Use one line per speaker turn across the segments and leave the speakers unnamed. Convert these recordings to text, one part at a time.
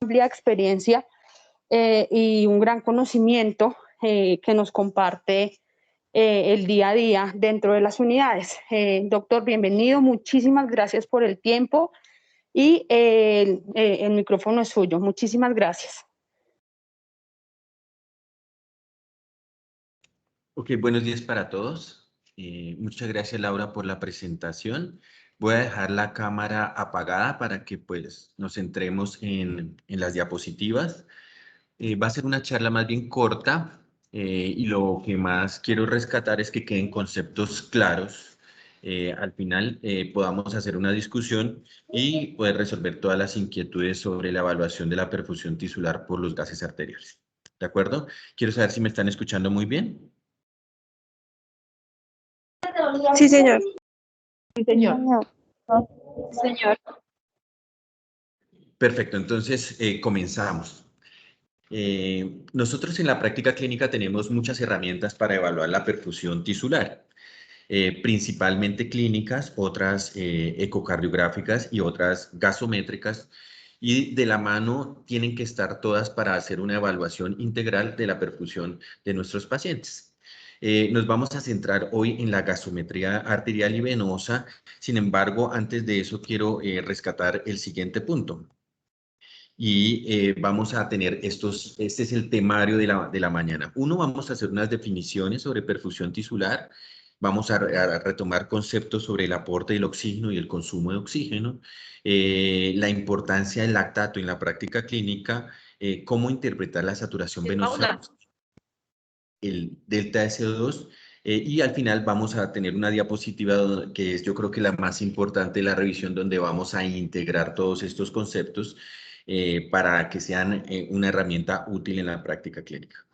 amplia experiencia y un gran conocimiento que nos comparte el día a día dentro de las unidades. Doctor, bienvenido, muchísimas gracias por el tiempo y el micrófono es suyo. Muchísimas gracias.
Ok, buenos días para todos. Muchas gracias, Laura, por la presentación. Voy a dejar la cámara apagada para que pues, nos centremos en las diapositivas. Va a ser una charla más bien corta y lo que más quiero rescatar es que queden conceptos claros. Al final podamos hacer una discusión y poder resolver todas las inquietudes sobre la evaluación de la perfusión tisular por los gases arteriales. ¿De acuerdo? Quiero saber si me están escuchando muy bien.
Sí, señor.
Sí, señor.
Señor.
Perfecto, entonces comenzamos. Nosotros en la práctica clínica tenemos muchas herramientas para evaluar la perfusión tisular, principalmente clínicas, otras ecocardiográficas y otras gasométricas, y de la mano tienen que estar todas para hacer una evaluación integral de la perfusión de nuestros pacientes. Nos vamos a centrar hoy en la gasometría arterial y venosa. Sin embargo, antes de eso quiero rescatar el siguiente punto. Y vamos a tener este es el temario de la mañana. Uno, vamos a hacer unas definiciones sobre perfusión tisular. Vamos a retomar conceptos sobre el aporte del oxígeno y el consumo de oxígeno, la importancia del lactato en la práctica clínica, cómo interpretar la saturación venosa, el delta de CO2, y al final vamos a tener una diapositiva que es yo creo que la más importante, la revisión donde vamos a integrar todos estos conceptos para que sean una herramienta útil en la práctica clínica.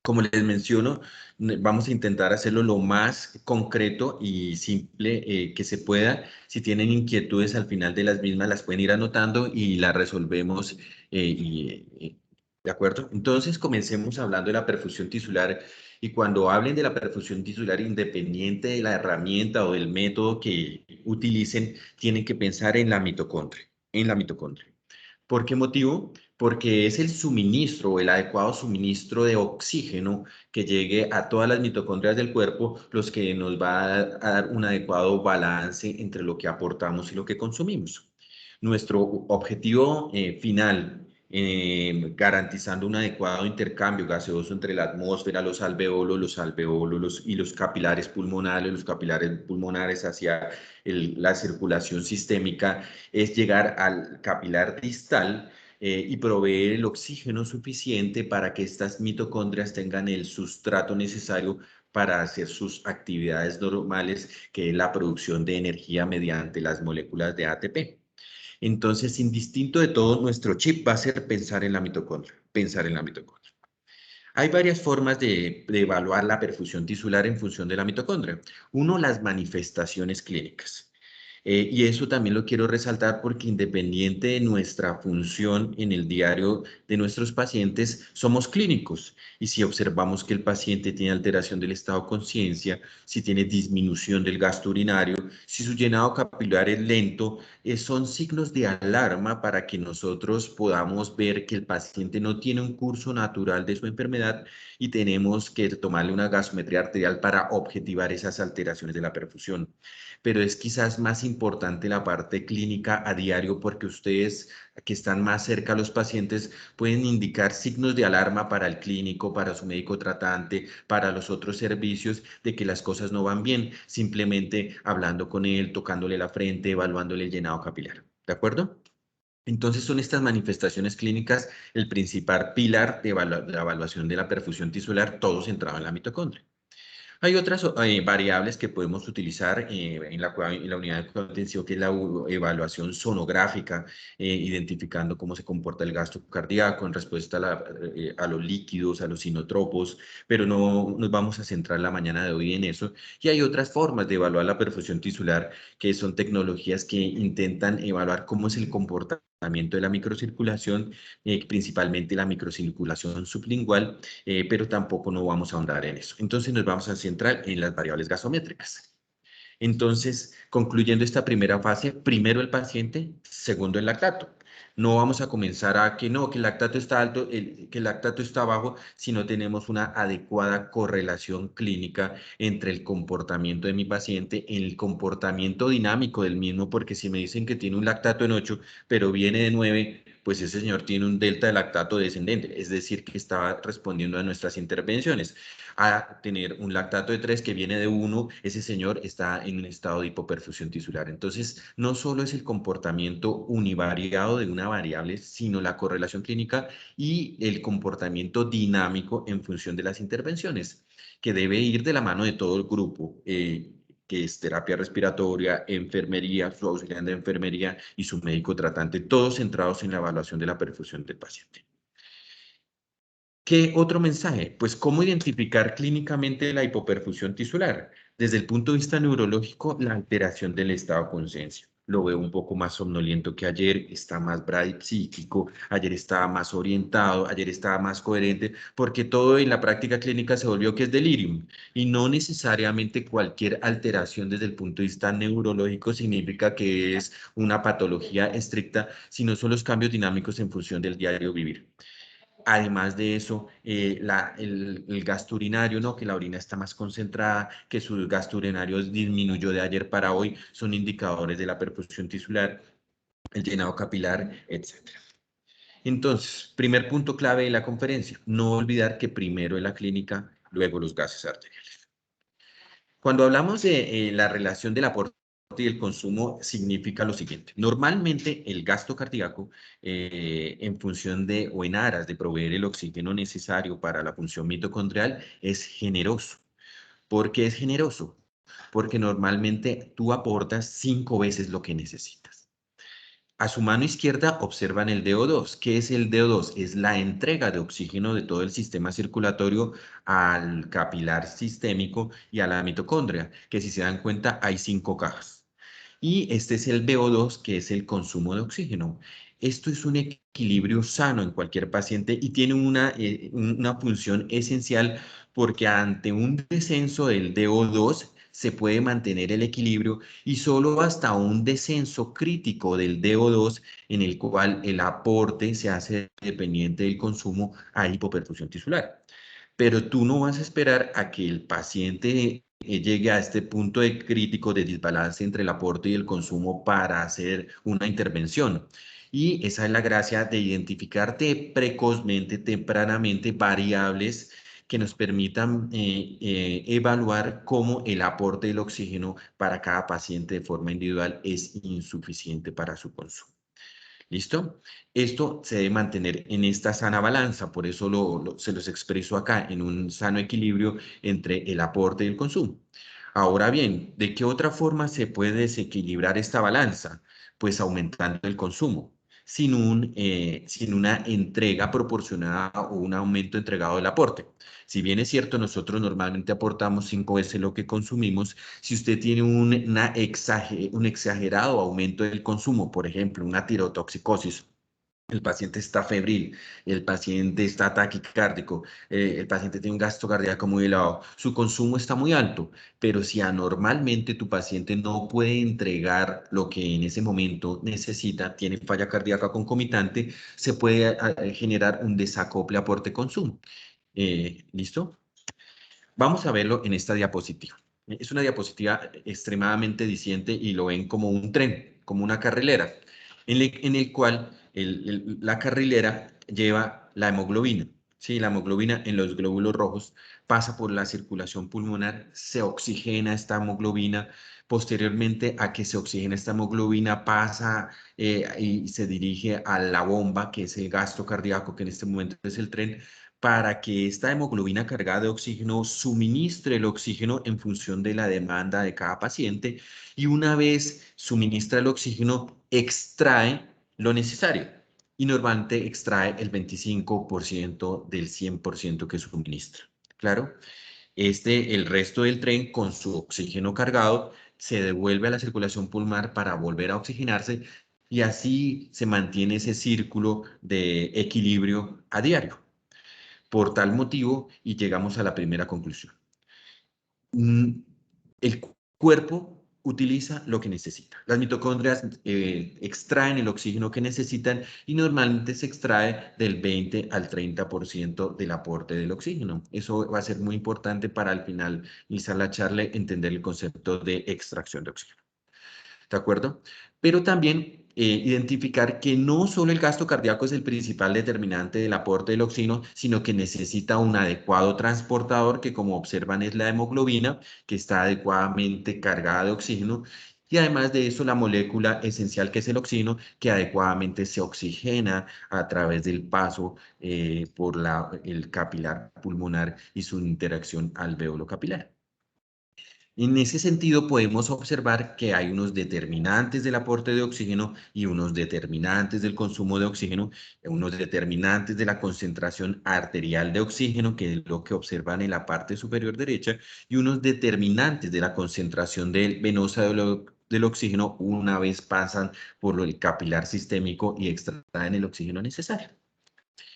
Como les menciono, vamos a intentar hacerlo lo más concreto y simple que se pueda. Si tienen inquietudes al final de las mismas, las pueden ir anotando y las resolvemos. ¿De acuerdo? Entonces, comencemos hablando de la perfusión tisular. Y cuando hablen de la perfusión tisular, independiente de la herramienta o del método que utilicen, tienen que pensar en la mitocondria. En la mitocondria. ¿Por qué motivo? Porque es el suministro, el adecuado suministro de oxígeno que llegue a todas las mitocondrias del cuerpo, los que nos va a dar un adecuado balance entre lo que aportamos y lo que consumimos. Nuestro objetivo final, garantizando un adecuado intercambio gaseoso entre la atmósfera, los alveolos y los capilares pulmonares hacia la circulación sistémica, es llegar al capilar distal y proveer el oxígeno suficiente para que estas mitocondrias tengan el sustrato necesario para hacer sus actividades normales, que es la producción de energía mediante las moléculas de ATP. Entonces, indistinto de todo, nuestro chip va a ser pensar en la mitocondria, pensar en la mitocondria. Hay varias formas de evaluar la perfusión tisular en función de la mitocondria. Uno, las manifestaciones clínicas. Y eso también lo quiero resaltar porque independiente de nuestra función en el diario de nuestros pacientes, somos clínicos. Y si observamos que el paciente tiene alteración del estado de conciencia, si tiene disminución del gasto urinario, si su llenado capilar es lento, son signos de alarma para que nosotros podamos ver que el paciente no tiene un curso natural de su enfermedad y tenemos que tomarle una gasometría arterial para objetivar esas alteraciones de la perfusión. Pero es quizás más importante la parte clínica a diario porque ustedes que están más cerca a los pacientes pueden indicar signos de alarma para el clínico, para su médico tratante, para los otros servicios de que las cosas no van bien, simplemente hablando con él, tocándole la frente, evaluándole el llenado capilar. ¿De acuerdo? Entonces son estas manifestaciones clínicas el principal pilar de la evaluación de la perfusión tisular, todo centrado en la mitocondria. Hay otras variables que podemos utilizar en la unidad de cuidado intensivo, que es la evaluación sonográfica, identificando cómo se comporta el gasto cardíaco en respuesta a los líquidos, a los sinotropos, pero no nos vamos a centrar la mañana de hoy en eso. Y hay otras formas de evaluar la perfusión tisular, que son tecnologías que intentan evaluar cómo es el comportamiento de la microcirculación, principalmente la microcirculación sublingual, pero tampoco no vamos a ahondar en eso. Entonces nos vamos a centrar en las variables gasométricas. Entonces, concluyendo esta primera fase, primero el paciente, segundo el lactato. No vamos a comenzar a que no, que el lactato está alto, que el lactato está bajo, si no tenemos una adecuada correlación clínica entre el comportamiento de mi paciente, el comportamiento dinámico del mismo, porque si me dicen que tiene un lactato en 8, pero viene de 9, pues ese señor tiene un delta de lactato descendente, es decir, que está respondiendo a nuestras intervenciones. A tener un lactato de 3 que viene de 1, ese señor está en un estado de hipoperfusión tisular. Entonces, no solo es el comportamiento univariado de una variable, sino la correlación clínica y el comportamiento dinámico en función de las intervenciones, que debe ir de la mano de todo el grupo. Que es terapia respiratoria, enfermería, su auxiliar de enfermería y su médico tratante, todos centrados en la evaluación de la perfusión del paciente. ¿Qué otro mensaje? Pues cómo identificar clínicamente la hipoperfusión tisular. Desde el punto de vista neurológico, la alteración del estado de conciencia. Lo veo un poco más somnoliento que ayer, está más psíquico, ayer estaba más orientado, ayer estaba más coherente, porque todo en la práctica clínica se volvió que es delirium. Y no necesariamente cualquier alteración desde el punto de vista neurológico significa que es una patología estricta, sino son los cambios dinámicos en función del diario vivir. Además de eso, el gasto urinario, ¿no? Que la orina está más concentrada, que su gasto urinario disminuyó de ayer para hoy, son indicadores de la perfusión tisular, el llenado capilar, etc. Entonces, primer punto clave de la conferencia, no olvidar que primero es la clínica, luego los gases arteriales. Cuando hablamos de la relación del aporte y el consumo, significa lo siguiente. Normalmente el gasto cardíaco, en función de o en aras de proveer el oxígeno necesario para la función mitocondrial, es generoso. ¿Por qué es generoso? Porque normalmente tú aportas 5 veces lo que necesitas. A su mano izquierda observan el DO2. ¿Qué es el DO2? Es la entrega de oxígeno de todo el sistema circulatorio al capilar sistémico y a la mitocondria, que si se dan cuenta hay 5 cajas. Y este es el VO2, que es el consumo de oxígeno. Esto es un equilibrio sano en cualquier paciente y tiene una función esencial porque ante un descenso del DO2 se puede mantener el equilibrio y solo hasta un descenso crítico del DO2 en el cual el aporte se hace dependiente del consumo a hipoperfusión tisular. Pero tú no vas a esperar a que el paciente llegue a este punto de crítico de desbalance entre el aporte y el consumo para hacer una intervención. Y esa es la gracia de identificarte precozmente, tempranamente, variables que nos permitan evaluar cómo el aporte del oxígeno para cada paciente de forma individual es insuficiente para su consumo. ¿Listo? Esto se debe mantener en esta sana balanza, por eso se los expreso acá, en un sano equilibrio entre el aporte y el consumo. Ahora bien, ¿de qué otra forma se puede desequilibrar esta balanza? Pues aumentando el consumo, sin una entrega proporcionada o un aumento entregado del aporte. Si bien es cierto, nosotros normalmente aportamos 5 veces lo que consumimos, si usted tiene un exagerado aumento del consumo, por ejemplo, una tirotoxicosis, el paciente está febril, el paciente está taquicárdico, el paciente tiene un gasto cardíaco muy elevado, su consumo está muy alto, pero si anormalmente tu paciente no puede entregar lo que en ese momento necesita, tiene falla cardíaca concomitante, se puede generar un desacople aporte-consumo. ¿Listo? Vamos a verlo en esta diapositiva. Es una diapositiva extremadamente diciente y lo ven como un tren, como una carrilera, en el cual la carrilera lleva la hemoglobina. Sí, la hemoglobina en los glóbulos rojos pasa por la circulación pulmonar, se oxigena esta hemoglobina. Posteriormente a que se oxigena esta hemoglobina pasa y se dirige a la bomba, que es el gasto cardíaco, que en este momento es el tren, para que esta hemoglobina cargada de oxígeno suministre el oxígeno en función de la demanda de cada paciente y una vez suministra el oxígeno, extrae lo necesario y normalmente extrae el 25% del 100% que suministra. ¿Claro? El resto del tren con su oxígeno cargado se devuelve a la circulación pulmonar para volver a oxigenarse y así se mantiene ese círculo de equilibrio a diario. Por tal motivo, y llegamos a la primera conclusión. El cuerpo utiliza lo que necesita. Las mitocondrias extraen el oxígeno que necesitan y normalmente se extrae del 20 al 30% del aporte del oxígeno. Eso va a ser muy importante para al final iniciar la charla, entender el concepto de extracción de oxígeno. ¿De acuerdo? Pero también identificar que no solo el gasto cardíaco es el principal determinante del aporte del oxígeno, sino que necesita un adecuado transportador, que como observan es la hemoglobina, que está adecuadamente cargada de oxígeno. Y además de eso, la molécula esencial que es el oxígeno, que adecuadamente se oxigena a través del paso por el capilar pulmonar y su interacción alveolo capilar. En ese sentido, podemos observar que hay unos determinantes del aporte de oxígeno y unos determinantes del consumo de oxígeno, unos determinantes de la concentración arterial de oxígeno, que es lo que observan en la parte superior derecha, y unos determinantes de la concentración venosa del oxígeno una vez pasan por el capilar sistémico y extraen el oxígeno necesario.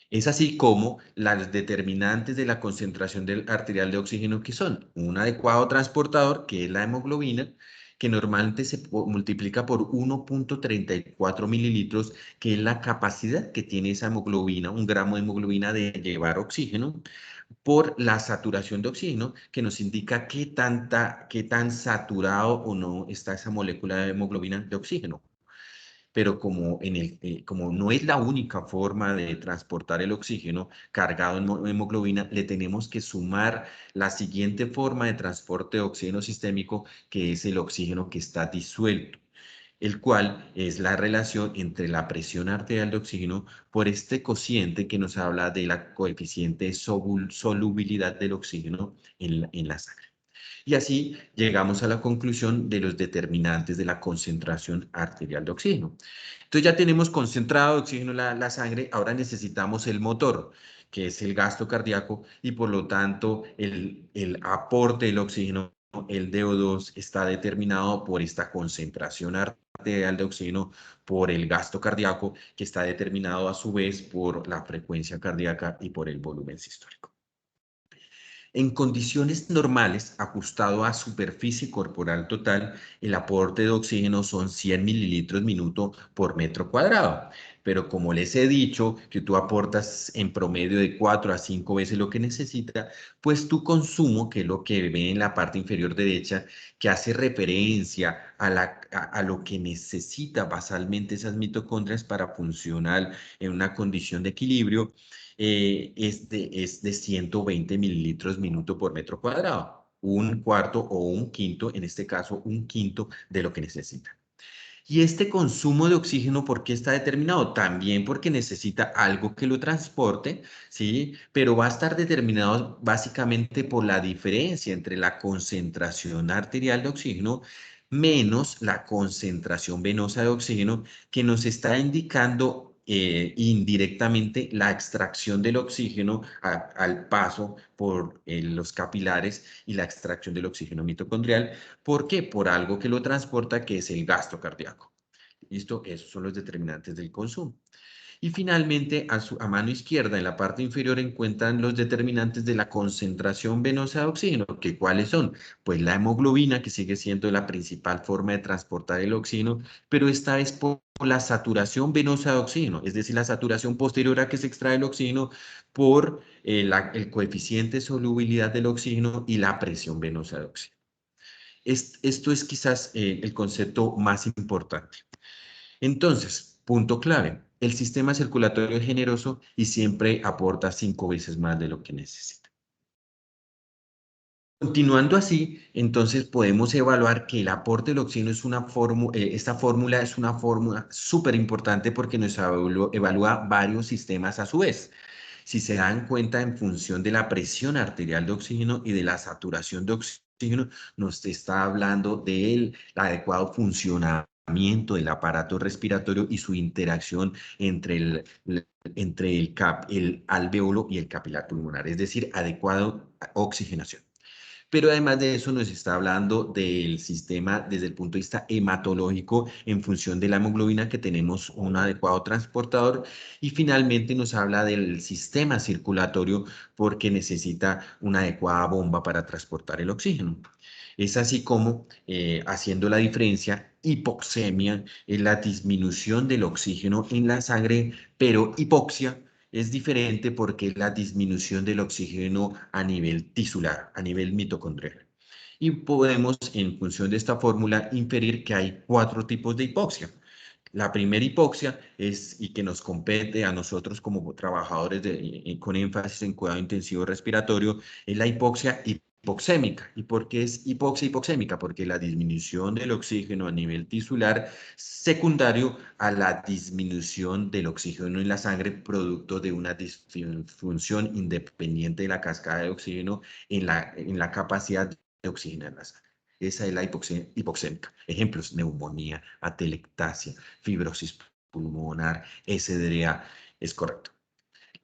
Es así como las determinantes de la concentración arterial de oxígeno, que son un adecuado transportador, que es la hemoglobina, que normalmente se multiplica por 1.34 mililitros, que es la capacidad que tiene esa hemoglobina, un gramo de hemoglobina, de llevar oxígeno, por la saturación de oxígeno, que nos indica qué tan saturado o no está esa molécula de hemoglobina de oxígeno. Pero como no es la única forma de transportar el oxígeno cargado en hemoglobina, le tenemos que sumar la siguiente forma de transporte de oxígeno sistémico, que es el oxígeno que está disuelto, el cual es la relación entre la presión arterial de oxígeno por este cociente que nos habla de la coeficiente de solubilidad del oxígeno en la sangre. Y así llegamos a la conclusión de los determinantes de la concentración arterial de oxígeno. Entonces ya tenemos concentrado oxígeno en la sangre, ahora necesitamos el motor, que es el gasto cardíaco, y por lo tanto el aporte del oxígeno, el DO2, está determinado por esta concentración arterial de oxígeno, por el gasto cardíaco, que está determinado a su vez por la frecuencia cardíaca y por el volumen sistólico. En condiciones normales, ajustado a superficie corporal total, el aporte de oxígeno son 100 mililitros minuto por metro cuadrado. Pero como les he dicho, que tú aportas en promedio de 4 a 5 veces lo que necesita, pues tu consumo, que es lo que ve en la parte inferior derecha, que hace referencia a lo que necesita basalmente esas mitocondrias para funcionar en una condición de equilibrio, es de 120 mililitros minuto por metro cuadrado, un cuarto o un quinto, en este caso un quinto de lo que necesita. Y este consumo de oxígeno, ¿por qué está determinado? También porque necesita algo que lo transporte, ¿sí? Pero va a estar determinado básicamente por la diferencia entre la concentración arterial de oxígeno menos la concentración venosa de oxígeno, que nos está indicando indirectamente la extracción del oxígeno al paso por los capilares, y la extracción del oxígeno mitocondrial. ¿Por qué? Por algo que lo transporta, que es el gasto cardíaco. ¿Listo? Esos son los determinantes del consumo. Y finalmente, a mano izquierda, en la parte inferior, encuentran los determinantes de la concentración venosa de oxígeno, que ¿cuáles son? Pues la hemoglobina, que sigue siendo la principal forma de transportar el oxígeno, pero esta vez por la saturación venosa de oxígeno, es decir, la saturación posterior a que se extrae el oxígeno, por el coeficiente de solubilidad del oxígeno y la presión venosa de oxígeno. Esto es quizás el concepto más importante. Entonces, punto clave, el sistema circulatorio es generoso y siempre aporta 5 veces más de lo que necesita. Continuando así, entonces podemos evaluar que el aporte del oxígeno es esta fórmula es una fórmula súper importante, porque nos evalúa varios sistemas a su vez. Si se dan cuenta, en función de la presión arterial de oxígeno y de la saturación de oxígeno, nos está hablando del adecuado funcionamiento del aparato respiratorio y su interacción entre el alveolo y el capilar pulmonar, es decir, adecuada oxigenación. pero además de eso nos está hablando del sistema desde el punto de vista hematológico en función de la hemoglobina, que tenemos un adecuado transportador, y finalmente nos habla del sistema circulatorio porque necesita una adecuada bomba para transportar el oxígeno. Es así como, haciendo la diferencia, hipoxemia es la disminución del oxígeno en la sangre, pero hipoxia es diferente porque es la disminución del oxígeno a nivel tisular, a nivel mitocondrial. Y podemos, en función de esta fórmula, inferir que hay 4 tipos de hipoxia. La primera hipoxia es, y que nos compete a nosotros como trabajadores con énfasis en cuidado intensivo respiratorio, es la hipoxia hipoxémica. ¿Y por qué es hipoxia hipoxémica? Porque la disminución del oxígeno a nivel tisular secundario a la disminución del oxígeno en la sangre producto de una disfunción independiente de la cascada de oxígeno en la capacidad de oxigenar la sangre. Esa es la hipoxia hipoxémica. Ejemplos: neumonía, atelectasia, fibrosis pulmonar, SDA. Es correcto.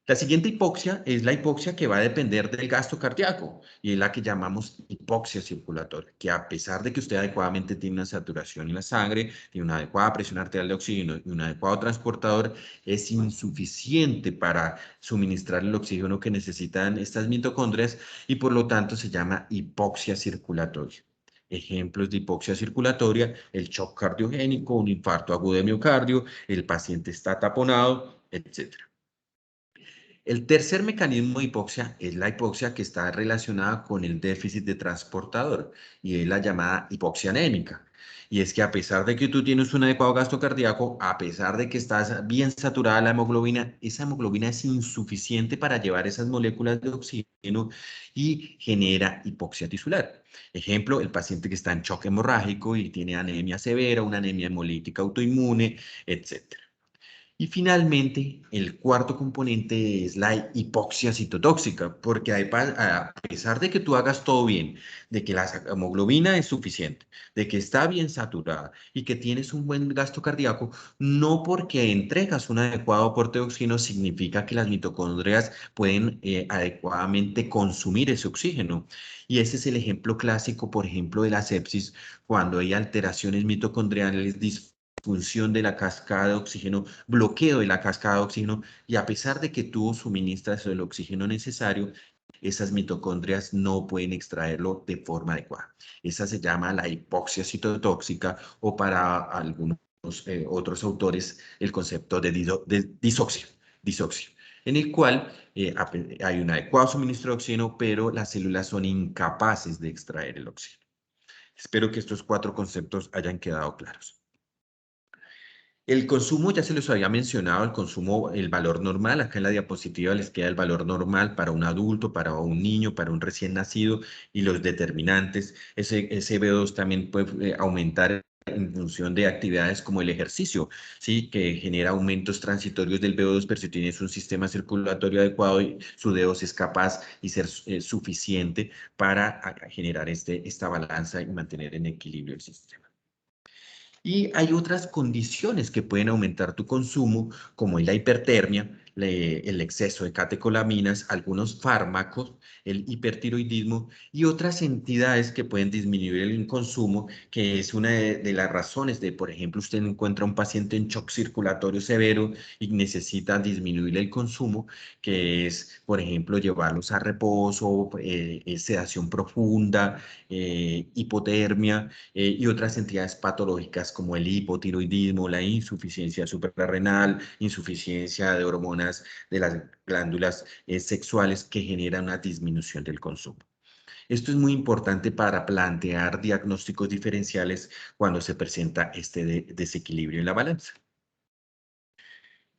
La siguiente hipoxia es la hipoxia que va a depender del gasto cardíaco y es la que llamamos hipoxia circulatoria, que a pesar de que usted adecuadamente tiene una saturación en la sangre, tiene una adecuada presión arterial de oxígeno y un adecuado transportador, es insuficiente para suministrar el oxígeno que necesitan estas mitocondrias y por lo tanto se llama hipoxia circulatoria. Ejemplos de hipoxia circulatoria: el shock cardiogénico, un infarto agudo de miocardio, el paciente está taponado, etc. El tercer mecanismo de hipoxia es la hipoxia que está relacionada con el déficit de transportador y es la llamada hipoxia anémica. Y es que a pesar de que tú tienes un adecuado gasto cardíaco, a pesar de que estás bien saturada la hemoglobina, esa hemoglobina es insuficiente para llevar esas moléculas de oxígeno y genera hipoxia tisular. Ejemplo: el paciente que está en shock hemorrágico y tiene anemia severa, una anemia hemolítica autoinmune, etc. Y finalmente, el cuarto componente es la hipoxia citotóxica, porque a pesar de que tú hagas todo bien, de que la hemoglobina es suficiente, de que está bien saturada y que tienes un buen gasto cardíaco, no porque entregas un adecuado aporte de oxígeno significa que las mitocondrias pueden adecuadamente consumir ese oxígeno. Y ese es el ejemplo clásico, por ejemplo, de la sepsis, cuando hay alteraciones mitocondriales, disfunción de la cascada de oxígeno, bloqueo de la cascada de oxígeno, y a pesar de que tú suministras el oxígeno necesario, esas mitocondrias no pueden extraerlo de forma adecuada. Esa se llama la hipoxia citotóxica, o para algunos otros autores, el concepto de disoxia, en el cual hay un adecuado suministro de oxígeno, pero las células son incapaces de extraer el oxígeno. Espero que estos 4 conceptos hayan quedado claros. El consumo, ya se los había mencionado, el consumo, el valor normal. Acá en la diapositiva les queda el valor normal para un adulto, para un niño, para un recién nacido, y los determinantes. Ese VO2 también puede aumentar en función de actividades como el ejercicio, ¿sí? Que genera aumentos transitorios del VO2, pero si tienes un sistema circulatorio adecuado, su VO2 es capaz y ser suficiente para generar esta balanza y mantener en equilibrio el sistema. Y hay otras condiciones que pueden aumentar tu consumo, como es la hipertermia, el exceso de catecolaminas, algunos fármacos, el hipertiroidismo y otras entidades que pueden disminuir el consumo, que es una de las razones de, por ejemplo, usted encuentra un paciente en shock circulatorio severo y necesita disminuir el consumo, que es, por ejemplo, llevarlos a reposo, sedación profunda, hipotermia, y otras entidades patológicas como el hipotiroidismo, la insuficiencia suprarrenal, insuficiencia de hormonas de las glándulas sexuales, que generan una disminución del consumo. Esto es muy importante para plantear diagnósticos diferenciales cuando se presenta este desequilibrio en la balanza.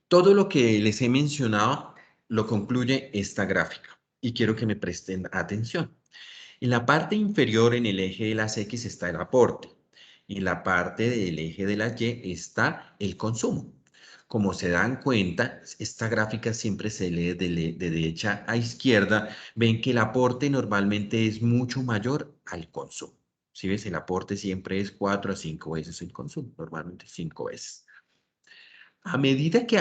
Todo lo que les he mencionado lo concluye esta gráfica y quiero que me presten atención. En la parte inferior, en el eje de las X, está el aporte. Y en la parte del eje de las Y está el consumo. Como se dan cuenta, esta gráfica siempre se lee de derecha a izquierda. Ven que el aporte normalmente es mucho mayor al consumo. Si ves, el aporte siempre es 4 a 5 veces el consumo, normalmente 5 veces. A medida que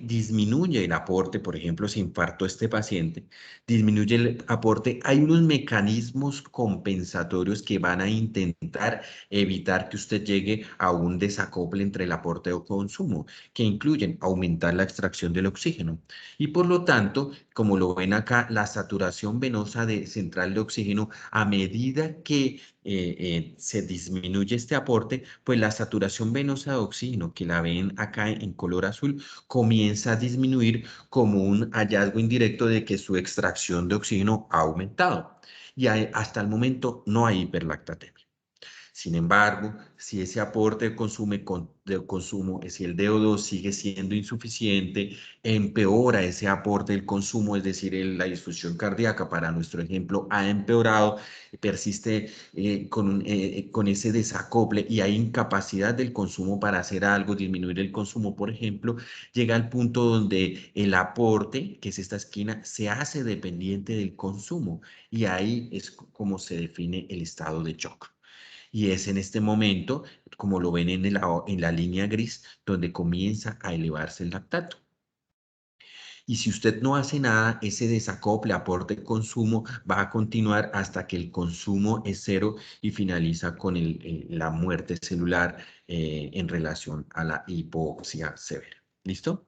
disminuye el aporte, por ejemplo, se infartó este paciente, disminuye el aporte, hay unos mecanismos compensatorios que van a intentar evitar que usted llegue a un desacople entre el aporte o consumo, que incluyen aumentar la extracción del oxígeno. Y por lo tanto, como lo ven acá, la saturación venosa central de oxígeno, a medida que se disminuye este aporte, pues la saturación venosa de oxígeno, que la ven acá en color azul, comienza a disminuir como un hallazgo indirecto de que su extracción de oxígeno ha aumentado. Y hasta el momento no hay hiperlactatemia. Sin embargo, si ese aporte de consumo, si el DO2 sigue siendo insuficiente, empeora ese aporte del consumo, es decir, la disfunción cardíaca, para nuestro ejemplo, ha empeorado, persiste con ese desacople y hay incapacidad del consumo para hacer algo, disminuir el consumo, por ejemplo, llega al punto donde el aporte, que es esta esquina, se hace dependiente del consumo y ahí es como se define el estado de shock. Y es en este momento, como lo ven en la línea gris, donde comienza a elevarse el lactato. Y si usted no hace nada, ese desacople, aporte, consumo, va a continuar hasta que el consumo es cero y finaliza con la muerte celular en relación a la hipoxia severa. ¿Listo?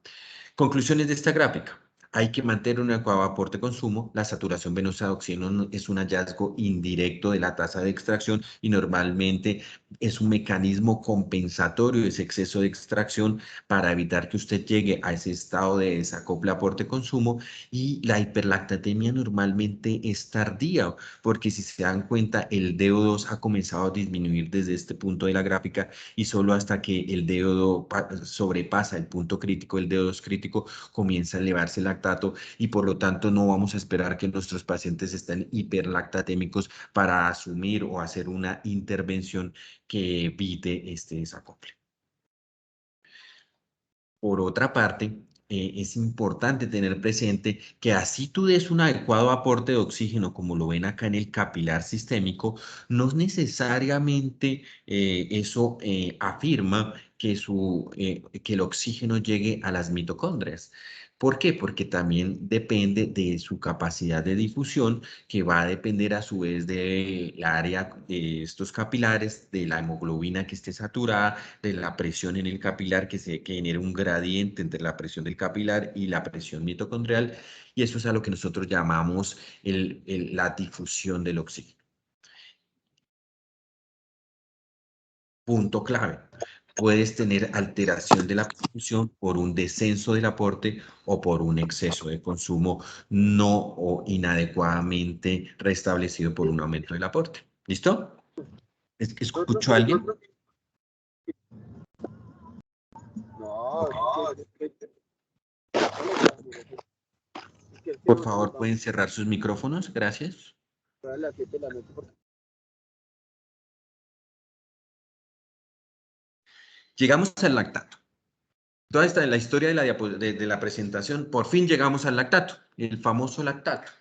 Conclusiones de esta gráfica. Hay que mantener un adecuado aporte consumo. La saturación venosa de oxígeno es un hallazgo indirecto de la tasa de extracción y normalmente es un mecanismo compensatorio de ese exceso de extracción para evitar que usted llegue a ese estado de desacople aporte consumo. Y la hiperlactatemia normalmente es tardía, porque si se dan cuenta, el DO2 ha comenzado a disminuir desde este punto de la gráfica y solo hasta que el DO2 sobrepasa el punto crítico, el DO2 crítico, comienza a elevarse el lactato y por lo tanto no vamos a esperar que nuestros pacientes estén hiperlactatémicos para asumir o hacer una intervención que evite este desacople. Por otra parte, es importante tener presente que así tú des un adecuado aporte de oxígeno, como lo ven acá en el capilar sistémico, no necesariamente eso afirma que el oxígeno llegue a las mitocondrias. ¿Por qué? Porque también depende de su capacidad de difusión, que va a depender a su vez del área de estos capilares, de la hemoglobina que esté saturada, de la presión en el capilar, que genere un gradiente entre la presión del capilar y la presión mitocondrial, y eso es a lo que nosotros llamamos la difusión del oxígeno. Punto clave. Puedes tener alteración de la perfusión por un descenso del aporte o por un exceso de consumo no o inadecuadamente restablecido por un aumento del aporte. ¿Listo? ¿Escuchó a alguien? Por favor, pueden cerrar sus micrófonos. Gracias. Llegamos al lactato. Toda esta la historia de la presentación, por fin llegamos al lactato, el famoso lactato.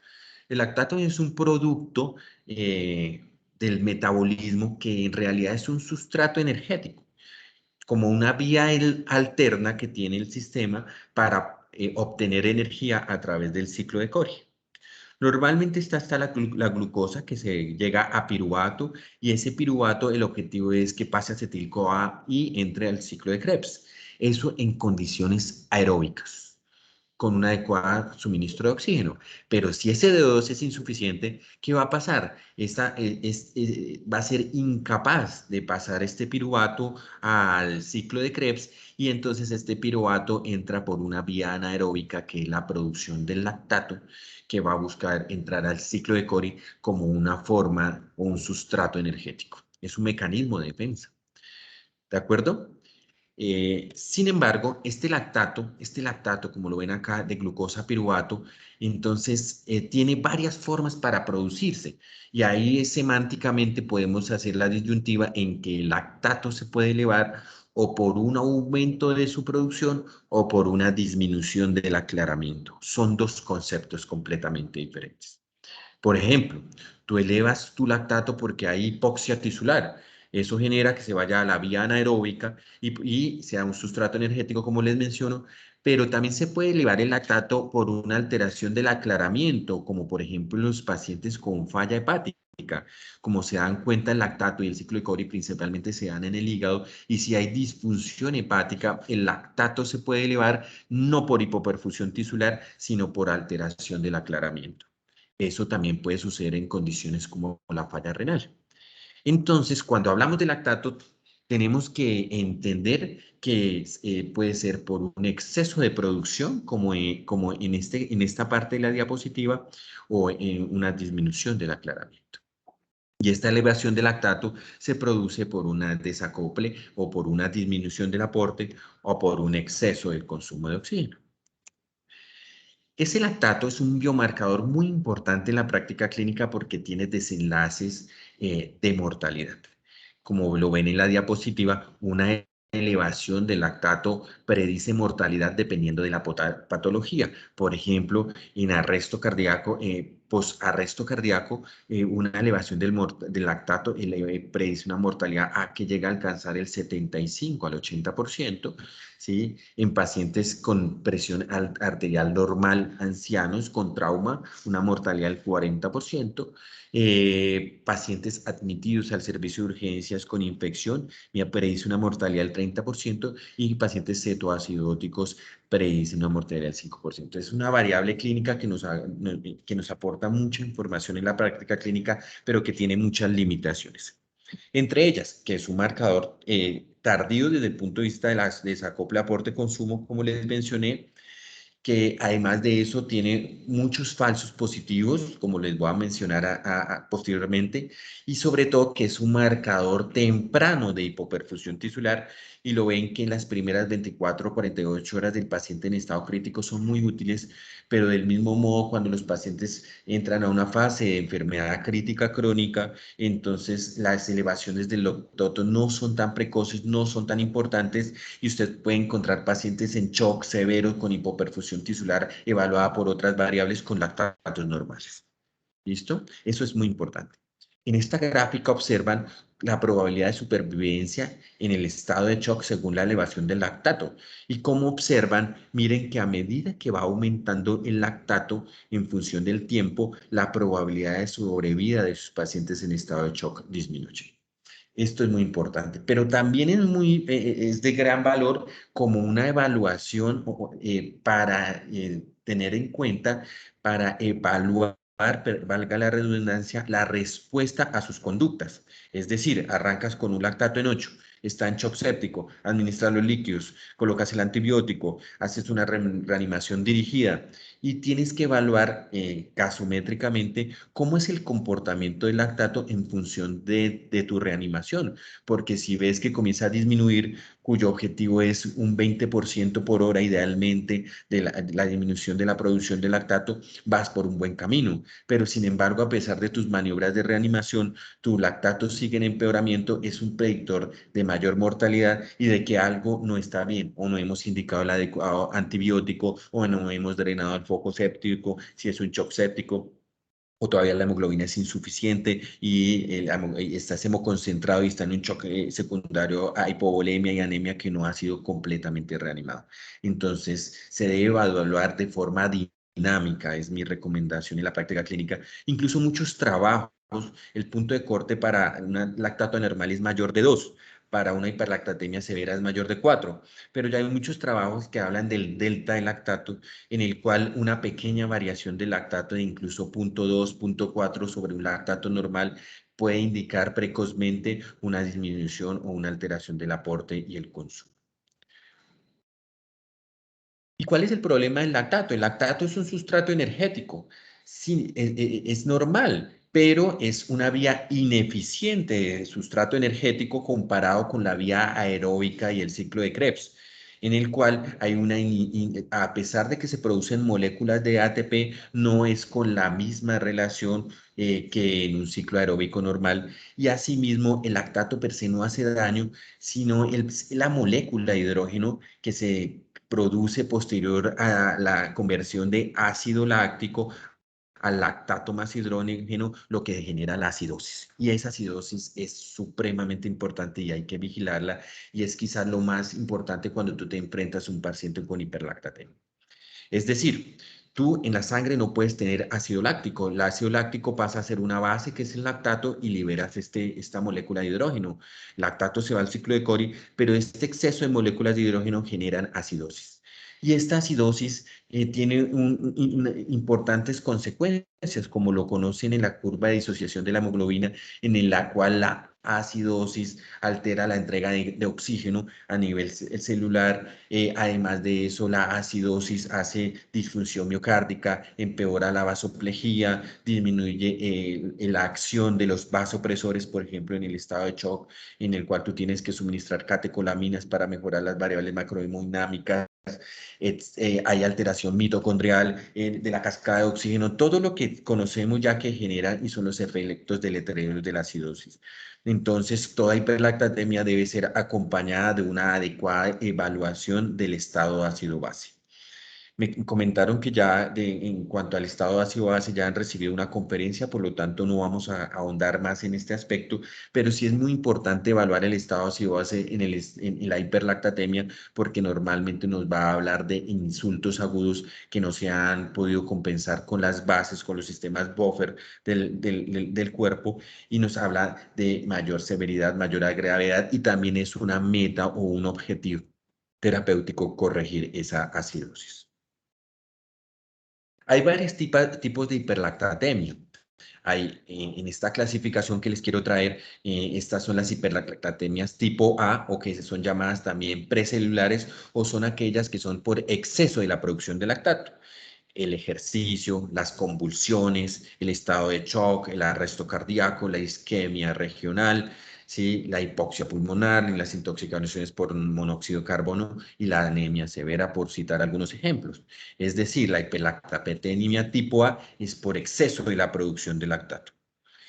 El lactato es un producto del metabolismo que en realidad es un sustrato energético, como una vía alterna que tiene el sistema para obtener energía a través del ciclo de Cori. Normalmente está la glucosa que se llega a piruvato y ese piruvato el objetivo es que pase acetil-CoA y entre al ciclo de Krebs. Eso en condiciones aeróbicas con un adecuado suministro de oxígeno. Pero si ese DO2 es insuficiente, ¿qué va a pasar? Va a ser incapaz de pasar este piruvato al ciclo de Krebs y entonces este piruvato entra por una vía anaeróbica que es la producción del lactato, que va a buscar entrar al ciclo de Cori como una forma o un sustrato energético. Es un mecanismo de defensa. ¿De acuerdo? Sin embargo, este lactato, como lo ven acá, de glucosa piruvato, entonces tiene varias formas para producirse. Y ahí semánticamente podemos hacer la disyuntiva en que el lactato se puede elevar o por un aumento de su producción o por una disminución del aclaramiento. Son dos conceptos completamente diferentes. Por ejemplo, tú elevas tu lactato porque hay hipoxia tisular. Eso genera que se vaya a la vía anaeróbica y sea un sustrato energético, como les menciono, pero también se puede elevar el lactato por una alteración del aclaramiento, como por ejemplo en los pacientes con falla hepática. Como se dan cuenta, el lactato y el ciclo de Cori principalmente se dan en el hígado, y si hay disfunción hepática, el lactato se puede elevar no por hipoperfusión tisular, sino por alteración del aclaramiento. Eso también puede suceder en condiciones como la falla renal. Entonces, cuando hablamos de lactato, tenemos que entender que puede ser por un exceso de producción, como en esta parte de la diapositiva, o en una disminución del aclaramiento. Y esta elevación del lactato se produce por una desacople o por una disminución del aporte o por un exceso del consumo de oxígeno. Ese lactato es un biomarcador muy importante en la práctica clínica porque tiene desenlaces de mortalidad. Como lo ven en la diapositiva, una elevación del lactato predice mortalidad dependiendo de la patología. Por ejemplo, en arresto cardíaco, posarresto cardíaco, una elevación del lactato predice una mortalidad que llega a alcanzar el 75 al 80%. ¿Sí? En pacientes con presión arterial normal, ancianos con trauma, una mortalidad del 40%. Pacientes admitidos al servicio de urgencias con infección, me predice una mortalidad del 30%, y pacientes cetoacidóticos predice una mortalidad del 5%. Es una variable clínica que nos aporta mucha información en la práctica clínica, pero que tiene muchas limitaciones. Entre ellas, que es un marcador tardío desde el punto de vista de las desacople aporte-consumo, como les mencioné, que además de eso tiene muchos falsos positivos, como les voy a mencionar posteriormente, y sobre todo que es un marcador temprano de hipoperfusión tisular, y lo ven que en las primeras 24 o 48 horas del paciente en estado crítico son muy útiles, pero del mismo modo cuando los pacientes entran a una fase de enfermedad crítica crónica, entonces las elevaciones del lactato no son tan precoces, no son tan importantes, y usted puede encontrar pacientes en shock severo con hipoperfusión tisular evaluada por otras variables con lactatos normales. ¿Listo? Eso es muy importante. En esta gráfica observan la probabilidad de supervivencia en el estado de shock según la elevación del lactato. Y como observan, miren que a medida que va aumentando el lactato en función del tiempo, la probabilidad de sobrevida de sus pacientes en estado de shock disminuye. Esto es muy importante, pero también es de gran valor como una evaluación para tener en cuenta, para evaluar, valga la redundancia, la respuesta a sus conductas. Es decir, arrancas con un lactato en 8, está en shock séptico, administras los líquidos, colocas el antibiótico, haces una reanimación dirigida, y tienes que evaluar gasométricamente cómo es el comportamiento del lactato en función de tu reanimación, porque si ves que comienza a disminuir, cuyo objetivo es un 20% por hora idealmente de la disminución de la producción de lactato, vas por un buen camino. Pero sin embargo, a pesar de tus maniobras de reanimación, tu lactato sigue en empeoramiento, es un predictor de mayor mortalidad y de que algo no está bien, o no hemos indicado el adecuado antibiótico, o no hemos drenado el foco séptico, si es un shock séptico, o todavía la hemoglobina es insuficiente y está hemoconcentrado y está en un choque secundario a hipovolemia y anemia que no ha sido completamente reanimado. Entonces, se debe evaluar de forma dinámica, es mi recomendación en la práctica clínica. Incluso muchos trabajos, el punto de corte para un lactato anormal es mayor de 2, para una hiperlactatemia severa es mayor de 4, pero ya hay muchos trabajos que hablan del delta de lactato, en el cual una pequeña variación del lactato de incluso 0,2, 0,4 sobre un lactato normal puede indicar precozmente una disminución o una alteración del aporte y el consumo. ¿Y cuál es el problema del lactato? El lactato es un sustrato energético. Sí, es normal, pero es una vía ineficiente de sustrato energético comparado con la vía aeróbica y el ciclo de Krebs, en el cual hay a pesar de que se producen moléculas de ATP, no es con la misma relación que en un ciclo aeróbico normal, y asimismo el lactato per se no hace daño, sino la molécula de hidrógeno que se produce posterior a la conversión de ácido láctico al lactato más hidrógeno, lo que genera la acidosis. Y esa acidosis es supremamente importante y hay que vigilarla, y es quizás lo más importante cuando tú te enfrentas a un paciente con hiperlactatemia. Es decir, tú en la sangre no puedes tener ácido láctico. El ácido láctico pasa a ser una base que es el lactato y liberas esta molécula de hidrógeno. Lactato se va al ciclo de Cori, pero este exceso de moléculas de hidrógeno generan acidosis. Y esta acidosis tiene importantes consecuencias, como lo conocen en la curva de disociación de la hemoglobina, en la cual la acidosis altera la entrega de oxígeno a nivel celular. Además de eso, la acidosis hace disfunción miocárdica, empeora la vasoplejía, disminuye la acción de los vasopresores, por ejemplo, en el estado de shock, en el cual tú tienes que suministrar catecolaminas para mejorar las variables macrohemodinámicas. Hay alteración mitocondrial de la cascada de oxígeno, todo lo que conocemos ya que genera y son los efectos deletéreos de la acidosis. Entonces, toda hiperlactatemia debe ser acompañada de una adecuada evaluación del estado ácido-base. Me comentaron que ya en cuanto al estado de ácido base ya han recibido una conferencia, por lo tanto no vamos a ahondar más en este aspecto, pero sí es muy importante evaluar el estado de ácido base en la hiperlactatemia, porque normalmente nos va a hablar de insultos agudos que no se han podido compensar con las bases, con los sistemas buffer del cuerpo, y nos habla de mayor severidad, mayor gravedad, y también es una meta o un objetivo terapéutico corregir esa acidosis. Hay varios tipos de hiperlactatemia. Hay, en esta clasificación que les quiero traer, estas son las hiperlactatemias tipo A, o que son llamadas también precelulares, o son aquellas que son por exceso de la producción de lactato. El ejercicio, las convulsiones, el estado de shock, el arresto cardíaco, la isquemia regional, ¿sí? La hipoxia pulmonar, las intoxicaciones por monóxido de carbono y la anemia severa, por citar algunos ejemplos. Es decir, la hiperlactatemia tipo A es por exceso de la producción de lactato.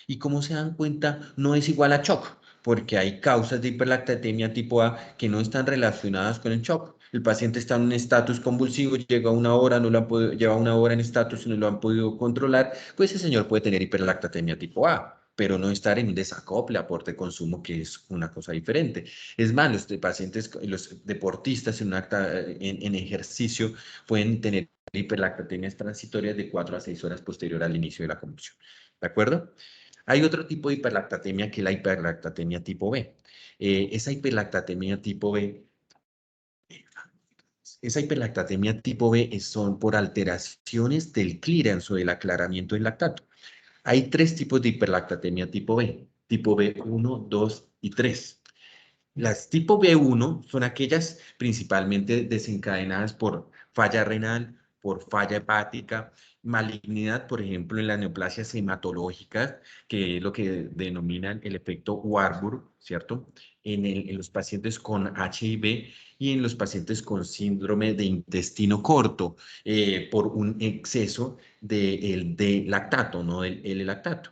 Y como se dan cuenta, no es igual a shock, porque hay causas de hiperlactatemia tipo A que no están relacionadas con el shock. El paciente está en un estatus convulsivo, llega una hora, no lo han podido, lleva una hora en estatus y no lo han podido controlar, pues ese señor puede tener hiperlactatemia tipo A, pero no estar en un desacople, aporte, consumo, que es una cosa diferente. Es más, los pacientes, los deportistas en ejercicio pueden tener hiperlactatemias transitorias de 4 a 6 horas posterior al inicio de la convulsión. ¿De acuerdo? Hay otro tipo de hiperlactatemia que es la hiperlactatemia tipo B. Esa hiperlactatemia tipo B, esa hiperlactatemia tipo B son por alteraciones del clearance o del aclaramiento del lactato. Hay tres tipos de hiperlactatemia tipo B1, 2 y 3. Las tipo B1 son aquellas principalmente desencadenadas por falla renal, por falla hepática, malignidad, por ejemplo, en las neoplasias hematológicas, que es lo que denominan el efecto Warburg, ¿cierto? En los pacientes con HIV y en los pacientes con síndrome de intestino corto, por un exceso de lactato, no del L-lactato.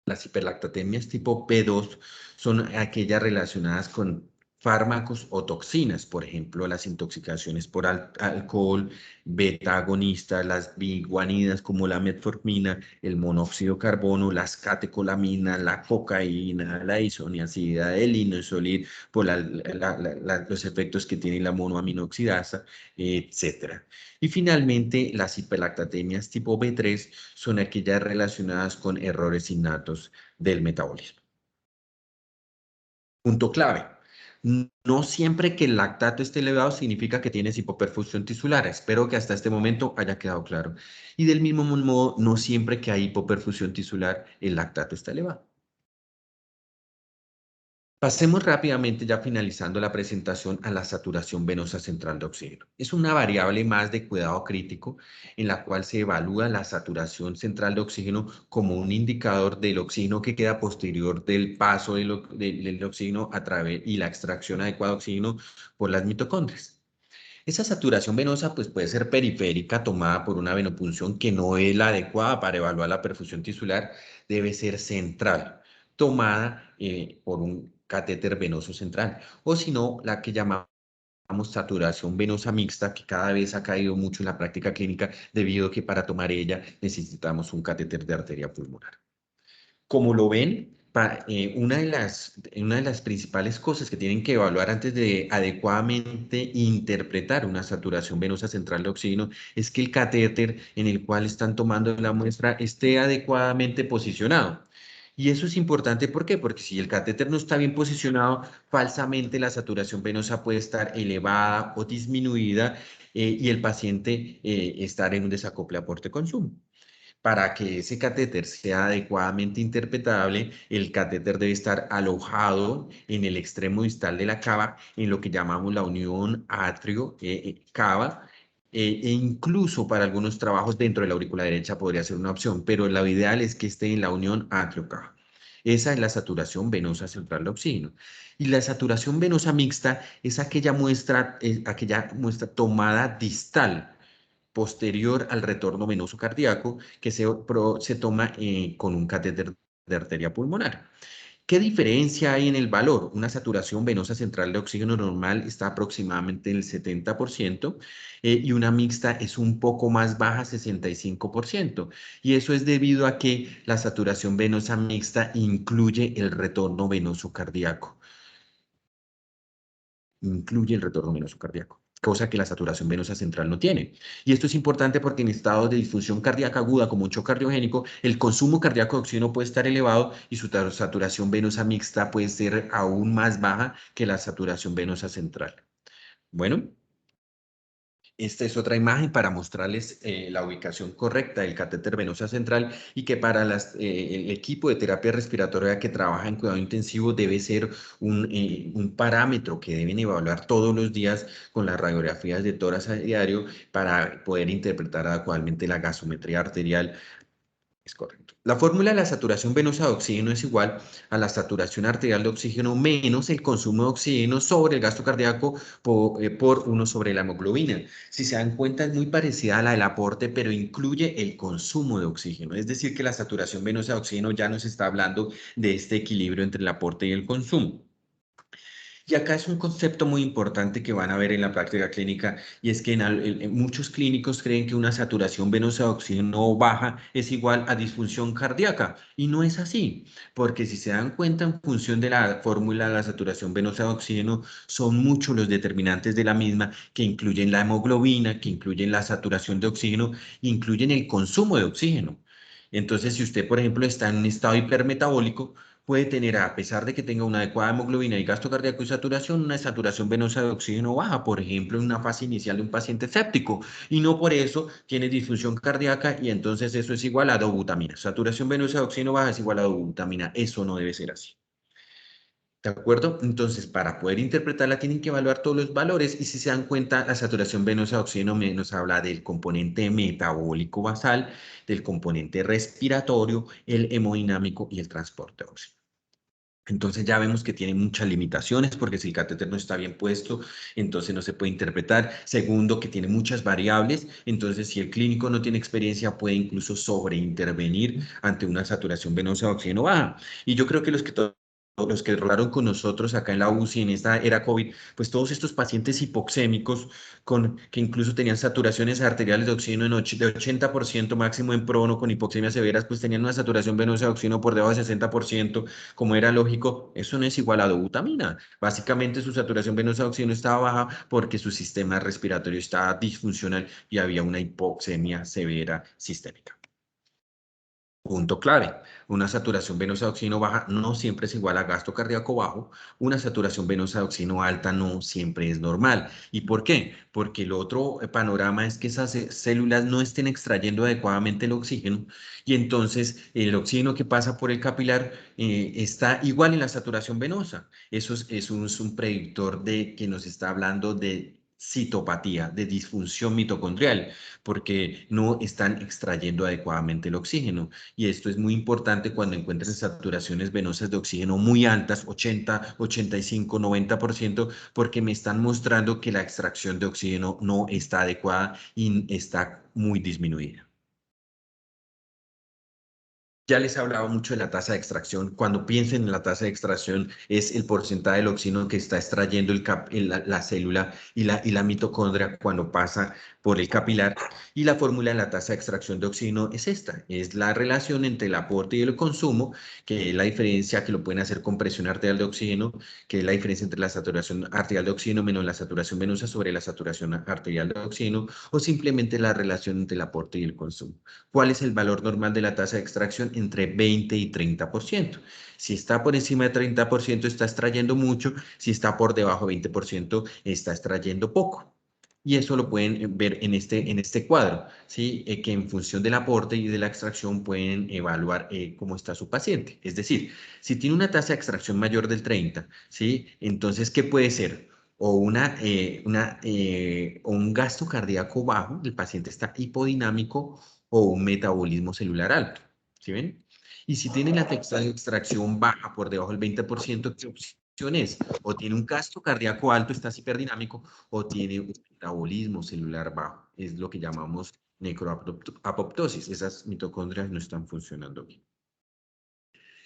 Las hiperlactatemias tipo B2 son aquellas relacionadas con fármacos o toxinas, por ejemplo, las intoxicaciones por alcohol, beta agonistas, las biguanidas como la metformina, el monóxido de carbono, las catecolaminas, la cocaína, la isoniazida, el inosolid, por los efectos que tiene la monoaminoxidasa, etcétera. Y finalmente, las hiperlactatemias tipo B3 son aquellas relacionadas con errores innatos del metabolismo. Punto clave. No siempre que el lactato esté elevado significa que tienes hipoperfusión tisular. Espero que hasta este momento haya quedado claro. Y del mismo modo, no siempre que hay hipoperfusión tisular el lactato está elevado. Pasemos rápidamente, ya finalizando la presentación, a la saturación venosa central de oxígeno. Es una variable más de cuidado crítico en la cual se evalúa la saturación central de oxígeno como un indicador del oxígeno que queda posterior del paso del oxígeno a través y la extracción adecuada de oxígeno por las mitocondrias. Esa saturación venosa pues, puede ser periférica, tomada por una venopunción que no es la adecuada para evaluar la perfusión tisular, debe ser central, tomada por un catéter venoso central, o si no, la que llamamos saturación venosa mixta, que cada vez ha caído mucho en la práctica clínica debido a que para tomar ella necesitamos un catéter de arteria pulmonar. Como lo ven, una de las principales cosas que tienen que evaluar antes de adecuadamente interpretar una saturación venosa central de oxígeno es que el catéter en el cual están tomando la muestra esté adecuadamente posicionado. Y eso es importante, ¿por qué? Porque si el catéter no está bien posicionado, falsamente la saturación venosa puede estar elevada o disminuida y el paciente estar en un desacople aporte-consumo. Para que ese catéter sea adecuadamente interpretable, el catéter debe estar alojado en el extremo distal de la cava, en lo que llamamos la unión atrio-cava, e incluso para algunos trabajos dentro de la aurícula derecha podría ser una opción, pero lo ideal es que esté en la unión atrio-cava. Esa es la saturación venosa central de oxígeno. Y la saturación venosa mixta es aquella muestra tomada distal posterior al retorno venoso cardíaco que se toma con un catéter de arteria pulmonar. ¿Qué diferencia hay en el valor? Una saturación venosa central de oxígeno normal está aproximadamente en el 70% y una mixta es un poco más baja, 65%. Y eso es debido a que la saturación venosa mixta incluye el retorno venoso cardíaco. Incluye el retorno venoso cardíaco, cosa que la saturación venosa central no tiene. Y esto es importante porque en estados de disfunción cardíaca aguda como un shock cardiogénico, el consumo cardíaco de oxígeno puede estar elevado y su saturación venosa mixta puede ser aún más baja que la saturación venosa central. Bueno. Esta es otra imagen para mostrarles la ubicación correcta del catéter venosa central y que para el equipo de terapia respiratoria que trabaja en cuidado intensivo debe ser un parámetro que deben evaluar todos los días con las radiografías de tórax a diario para poder interpretar adecuadamente la gasometría arterial. Es correcto. La fórmula de la saturación venosa de oxígeno es igual a la saturación arterial de oxígeno menos el consumo de oxígeno sobre el gasto cardíaco por 1 sobre la hemoglobina. Si se dan cuenta, es muy parecida a la del aporte, pero incluye el consumo de oxígeno. Es decir, que la saturación venosa de oxígeno ya nos está hablando de este equilibrio entre el aporte y el consumo. Y acá es un concepto muy importante que van a ver en la práctica clínica y es que en muchos clínicos creen que una saturación venosa de oxígeno baja es igual a disfunción cardíaca y no es así, porque si se dan cuenta en función de la fórmula de la saturación venosa de oxígeno son muchos los determinantes de la misma que incluyen la hemoglobina, que incluyen la saturación de oxígeno, incluyen el consumo de oxígeno. Entonces, si usted, por ejemplo, está en un estado hipermetabólico, puede tener, a pesar de que tenga una adecuada hemoglobina y gasto cardíaco y saturación, una saturación venosa de oxígeno baja, por ejemplo, en una fase inicial de un paciente séptico, y no por eso tiene disfunción cardíaca y entonces eso es igual a dobutamina. Saturación venosa de oxígeno baja es igual a dobutamina. Eso no debe ser así. ¿De acuerdo? Entonces, para poder interpretarla tienen que evaluar todos los valores y si se dan cuenta, la saturación venosa de oxígeno nos habla del componente metabólico basal, del componente respiratorio, el hemodinámico y el transporte de oxígeno. Entonces ya vemos que tiene muchas limitaciones porque si el catéter no está bien puesto, entonces no se puede interpretar. Segundo, que tiene muchas variables. Entonces, si el clínico no tiene experiencia, puede incluso sobreintervenir ante una saturación venosa de oxígeno baja. Y yo creo que los que rodaron con nosotros acá en la UCI en esta era COVID, pues todos estos pacientes hipoxémicos que incluso tenían saturaciones arteriales de oxígeno de 80% máximo en prono con hipoxemias severas, pues tenían una saturación venosa de oxígeno por debajo de 60%, como era lógico, eso no es igual a dobutamina. Básicamente su saturación venosa de oxígeno estaba baja porque su sistema respiratorio estaba disfuncional y había una hipoxemia severa sistémica. Punto clave, una saturación venosa de oxígeno baja no siempre es igual a gasto cardíaco bajo, una saturación venosa de oxígeno alta no siempre es normal. ¿Y por qué? Porque el otro panorama es que esas células no estén extrayendo adecuadamente el oxígeno y entonces el oxígeno que pasa por el capilar está igual en la saturación venosa. Eso es un predictor de que nos está hablando de citopatía, de disfunción mitocondrial, porque no están extrayendo adecuadamente el oxígeno. Y esto es muy importante cuando encuentren saturaciones venosas de oxígeno muy altas, 80, 85, 90%, porque me están mostrando que la extracción de oxígeno no está adecuada y está muy disminuida. Ya les he hablado mucho de la tasa de extracción. Cuando piensen en la tasa de extracción, es el porcentaje del oxígeno que está extrayendo la célula y la mitocondria cuando pasa por el capilar. Y la fórmula de la tasa de extracción de oxígeno es esta. Es la relación entre el aporte y el consumo, que es la diferencia que lo pueden hacer con presión arterial de oxígeno, que es la diferencia entre la saturación arterial de oxígeno menos la saturación venosa sobre la saturación arterial de oxígeno, o simplemente la relación entre el aporte y el consumo. ¿Cuál es el valor normal de la tasa de extracción? Entre 20 y 30%. Si está por encima de 30%, está extrayendo mucho. Si está por debajo de 20%, está extrayendo poco. Y eso lo pueden ver en este cuadro, ¿sí? Que en función del aporte y de la extracción pueden evaluar cómo está su paciente. Es decir, si tiene una tasa de extracción mayor del 30, ¿sí? Entonces, ¿qué puede ser? O un gasto cardíaco bajo, el paciente está hipodinámico, o un metabolismo celular alto. ¿Sí ven? Y si tiene la tasa de extracción baja por debajo del 20%, ¿qué opción es? O tiene un gasto cardíaco alto, está hiperdinámico, o tiene un metabolismo celular bajo. Es lo que llamamos necroapoptosis. Esas mitocondrias no están funcionando bien.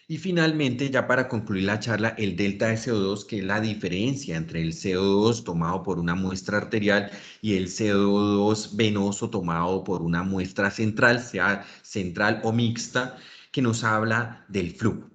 Y finalmente, ya para concluir la charla, el delta de CO2, que es la diferencia entre el CO2 tomado por una muestra arterial y el CO2 venoso tomado por una muestra central, sea central o mixta, que nos habla del flujo.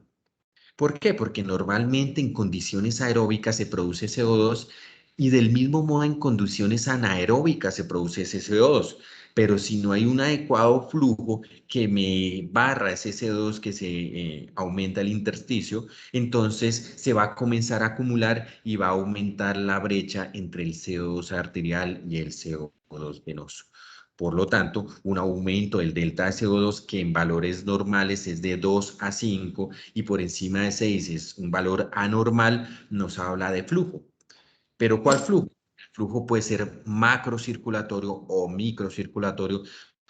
¿Por qué? Porque normalmente en condiciones aeróbicas se produce CO2 y del mismo modo en condiciones anaeróbicas se produce ese CO2. Pero si no hay un adecuado flujo que me barra ese CO2 que se aumenta el intersticio, entonces se va a comenzar a acumular y va a aumentar la brecha entre el CO2 arterial y el CO2 venoso. Por lo tanto, un aumento del delta de CO2 que en valores normales es de 2 a 5 y por encima de 6 es un valor anormal, nos habla de flujo. ¿Pero cuál flujo? El flujo puede ser macrocirculatorio o microcirculatorio,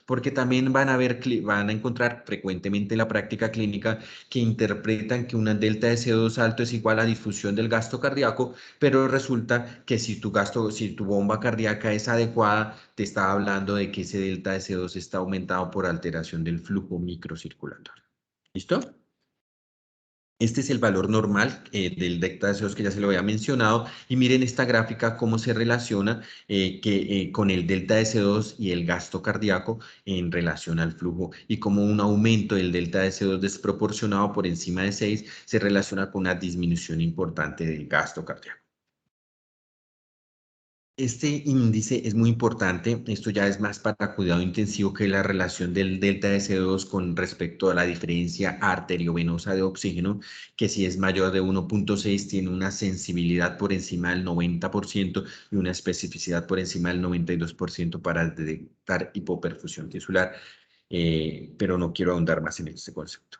porque también van a encontrar frecuentemente en la práctica clínica que interpretan que una delta de CO2 alto es igual a difusión del gasto cardíaco, pero resulta que si tu bomba cardíaca es adecuada, te está hablando de que ese delta de CO2 está aumentado por alteración del flujo microcirculatorio. ¿Listo? Este es el valor normal del delta de CO2 que ya se lo había mencionado. Y miren esta gráfica cómo se relaciona con el delta de CO2 y el gasto cardíaco en relación al flujo. Y como un aumento del delta de CO2 desproporcionado por encima de 6 se relaciona con una disminución importante del gasto cardíaco. Este índice es muy importante, esto ya es más para cuidado intensivo que la relación del delta de CO2 con respecto a la diferencia arteriovenosa de oxígeno, que si es mayor de 1.6 tiene una sensibilidad por encima del 90% y una especificidad por encima del 92% para detectar hipoperfusión tisular, pero no quiero ahondar más en este concepto.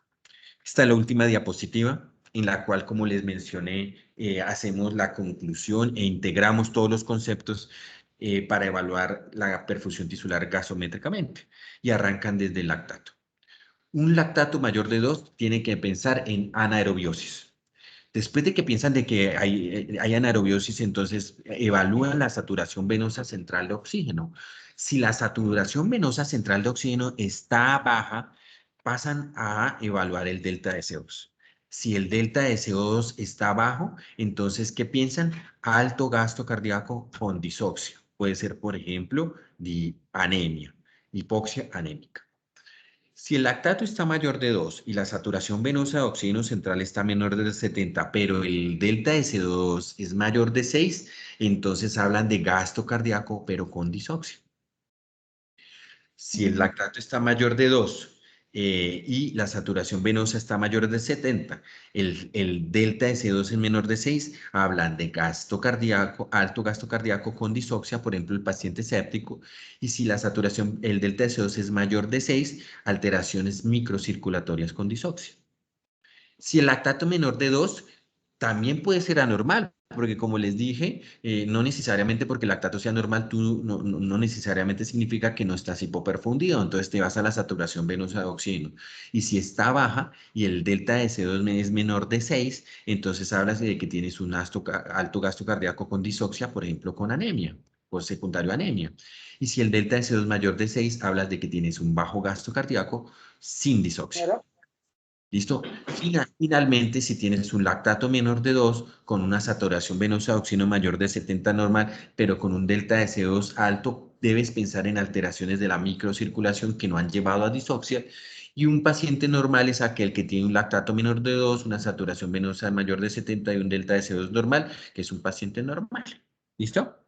Esta es la última diapositiva en la cual, como les mencioné, hacemos la conclusión e integramos todos los conceptos para evaluar la perfusión tisular gasométricamente y arrancan desde el lactato. Un lactato mayor de 2 tiene que pensar en anaerobiosis. Después de que piensan de que hay anaerobiosis, entonces evalúan la saturación venosa central de oxígeno. Si la saturación venosa central de oxígeno está baja, pasan a evaluar el delta de CO2. Si el delta de CO2 está bajo, entonces, ¿qué piensan? Alto gasto cardíaco con disoxia. Puede ser, por ejemplo, anemia, hipoxia anémica. Si el lactato está mayor de 2 y la saturación venosa de oxígeno central está menor de 70, pero el delta de CO2 es mayor de 6, entonces hablan de gasto cardíaco, pero con disoxia. Si el lactato está mayor de 2 y la saturación venosa está mayor de 70, el delta de CO2 es menor de 6, hablan de gasto cardíaco, alto gasto cardíaco con disoxia, por ejemplo, el paciente séptico. Y si la saturación, el delta de CO2 es mayor de 6, alteraciones microcirculatorias con disoxia. Si el lactato menor de 2 también puede ser anormal, porque como les dije, no necesariamente porque el lactato sea normal, no necesariamente significa que no estás hipoperfundido, entonces te vas a la saturación venosa de oxígeno. Y si está baja y el delta de CO2 es menor de 6, entonces hablas de que tienes un alto gasto cardíaco con disoxia, por ejemplo, con anemia, por secundario anemia. Y si el delta de CO2 es mayor de 6, hablas de que tienes un bajo gasto cardíaco sin disoxia. ¿Listo? Finalmente, si tienes un lactato menor de 2 con una saturación venosa de oxígeno mayor de 70 normal, pero con un delta de CO2 alto, debes pensar en alteraciones de la microcirculación que no han llevado a disoxia. Y un paciente normal es aquel que tiene un lactato menor de 2, una saturación venosa mayor de 70 y un delta de CO2 normal, que es un paciente normal. ¿Listo?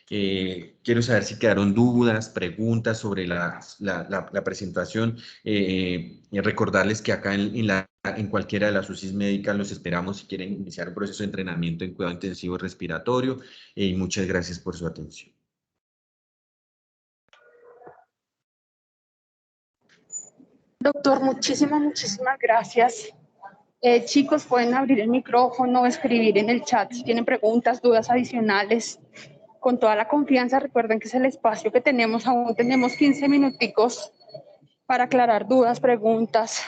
Quiero saber si quedaron dudas, preguntas sobre la presentación. Recordarles que acá en cualquiera de las UCIs médicas los esperamos si quieren iniciar un proceso de entrenamiento en cuidado intensivo respiratorio. Y muchas gracias por su atención.
Doctor, muchísimas gracias. Chicos, pueden abrir el micrófono, escribir en el chat si tienen preguntas, dudas adicionales. Con toda la confianza, recuerden que es el espacio que tenemos, aún tenemos 15 minuticos para aclarar dudas, preguntas.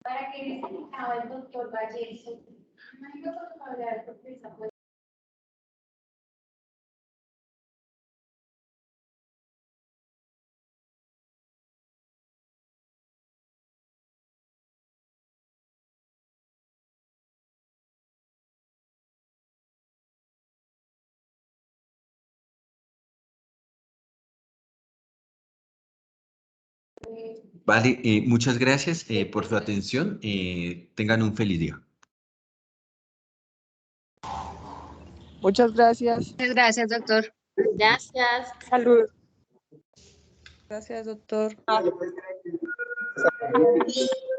Para que necesitaba el doctor Valleso.
Vale, muchas gracias por su atención. Tengan un feliz día.
Muchas gracias.
Muchas gracias, doctor.
Gracias.
Saludos.
Gracias, doctor.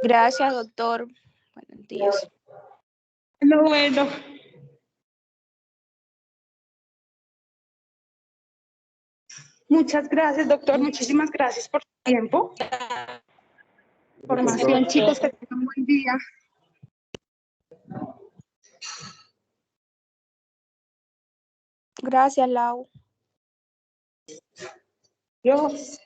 Gracias, doctor. Buenos días.
Bueno. Muchas gracias, doctor. Muchísimas gracias por su tiempo. Formación, chicos, que tengan un buen día.
Gracias, Lau.
Dios.